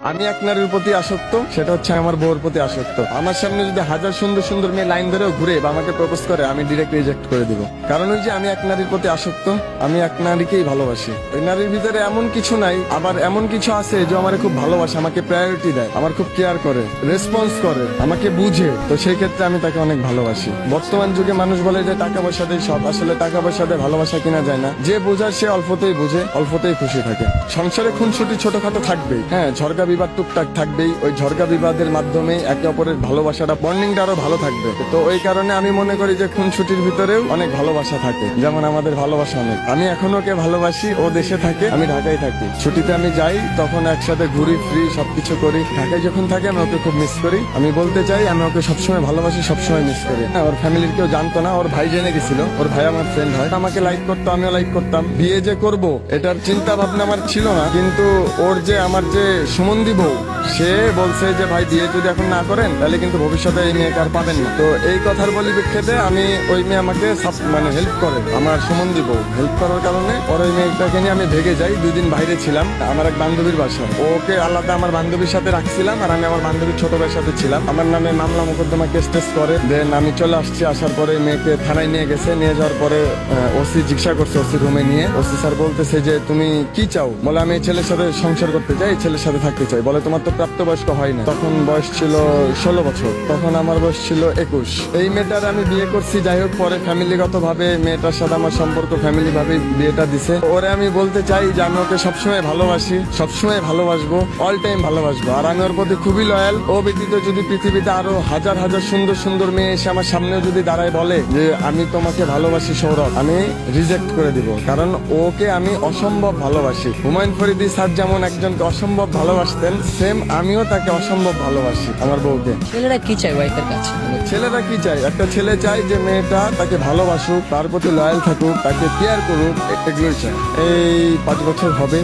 আমি এক নারীর প্রতি আসক্ত, সেটা হচ্ছে আমার বউর প্রতি আসক্ত। আমার সামনে যদি হাজার সুন্দর সুন্দর মেয়ে লাইন ধরেও ঘুরে বা আমাকে প্রপোজ করে, আমি ডিরেক্ট রিজেক্ট করে দিব। কারণ ওই যে আমি এক নারীর প্রতি আসক্ত, আমি এক নারীকেই ভালোবাসি। ওই নারীর ভিতরে এমন কিছু নাই, আবার এমন কিছু আছে যে আমার খুব ভালোবাসে, আমাকে প্রায়োরিটি দেয়, আমার খুব কেয়ার করে, রেসপন্স করে, আমাকে বুঝে। তো সেই ক্ষেত্রে আমি তাকে অনেক ভালোবাসি। বর্তমান যুগে মানুষ বলে যে টাকা পয়সা দিয়ে সব, আসলে টাকা পয়সা দিয়ে ভালোবাসা কিনা যায় না। যে বোঝার সে অল্পতেই বুঝে, অল্পতেই খুশি থাকে। সংসারে খুনসুটি ছোটখাটো থাকবেই, হ্যাঁ, ঝরগা বিবাদ টুকটাক থাকবেই। ওই ঝরগা বিবাদের মাধ্যমে একে অপরের ভালোবাসাটা, বন্ডিংটা আরো ভালো থাকবে। তো ওই কারণে আমি মনে করি যে খুনসুটির ভিতরেও অনেক ভালোবাসা থাকে, যেমন আমাদের ভালোবাসা অনেক। আমি এখনো ওকে ভালোবাসি, ও দেশে থাকে, আমি ঢাকায় থাকি। ছুটিতে আমি যাই, তখন একসাথে ঘুরি, ফ্রি সবকিছু করি। ঢাকায় যখন থাকি আমি ওকে খুব মিস করি। আমি বলতে চাই আমি ওকে সবসময় ভালোবাসি, সবসময় মিস করি। হ্যাঁ, ওর ফ্যামিলির কেউ জানতো না, ওর ভাই জেনে গেছিল। ওর ভাই আমার ফ্রেন্ড হয়, আমাকে লাইক করতো, আমিও লাইক করতাম। বিয়ে যে করব এটার চিন্তা ভাবনা আমার ছিল না, কিন্তু ওর যে আমার যে সুমন্দি বউ, সে বলছে যে ভাই বিয়ে যদি এখন না করেন তাহলে কিন্তু ভবিষ্যতে এই মেয়েকে আর পাবেন না। তো এই কথার পরিপ্রেক্ষিতে আমি, ওই মেয়ে আমাকে মানে হেল্প করে, আমার সুমন্দি বউ হেল্প করার কারণে ওর ওই মেয়েটাকে নিয়ে আমি ভেগে যাই। 2 দিন বাইরে ছিলাম আমার এক বান্ধবীর বাসায়। ওকে আলাদা আমার বান্ধবীর সাথে রাখছিলাম, আর আমি আমার বান্ধবীর ছোট ভাইয়ের সাথে ছিলাম। আমার নামে মামলা মোকদ্দমা কেস টেস করে দেন আমি চলে আসছি। আসার পরে মেয়েকে থানায় নিয়ে গেছে। নিয়ে যাওয়ার পরে ওসি জিজ্ঞাসা করছে, ওসি রুমে নিয়ে ওসি স্যার বলতেছে যে তুমি কি চাও? বলে আমি এই ছেলের সাথে সংসার করতে চাই, এই ছেলের সাথে থাকতে চাই। বলে তোমার তো প্রাপ্তবয়স্ক হয় না। তখন বয়স ছিল 16 বছর, তখন আমার বয়স ছিল 21। এই মেয়েটার আমি বিয়ে করছি। যাই হোক, পরে ফ্যামিলিগত ভাবে মেয়েটার সাথে আমার সম্পর্ক, ফ্যামিলি ভাবে বিয়েটা দিছে। ওরে আমি বলতে চাই যে আমি ওকে সবসময় ভালোবাসি, সবসময় ভালোবাসবো, অল টাইম ভালোবাসবো। আর আমি ওর প্রতি খুবই লয়াল। ও ব্যতীত যদি পৃথিবীতে আরো হাজার হাজার সুন্দর সুন্দর মেয়ে এসে আমার সামনেও যদি দাঁড়ায় বলে যে আমি তোমাকে ভালোবাসি সৌরভ, আমি রিজেক্ট করে দিব। কারণ ওকে আমি অসম্ভব ভালোবাসি। হুমায়ুন ফরিদি স্যার যেমন একজনকে অসম্ভব ভালোবাসতেন, সেম আমিও তাকে অসম্ভব ভালোবাসি, আমার বউকে। ছেলেরা কি চায় ওয়াইফের কাছে? ছেলেরা কি চায়? একটা ছেলে চায় যে মেয়েটা তাকে ভালোবাসুক, তার প্রতি লয়াল থাকুক, তাকে কেয়ার করুক, এগুলোই চায়। এই 5 বছর হবে।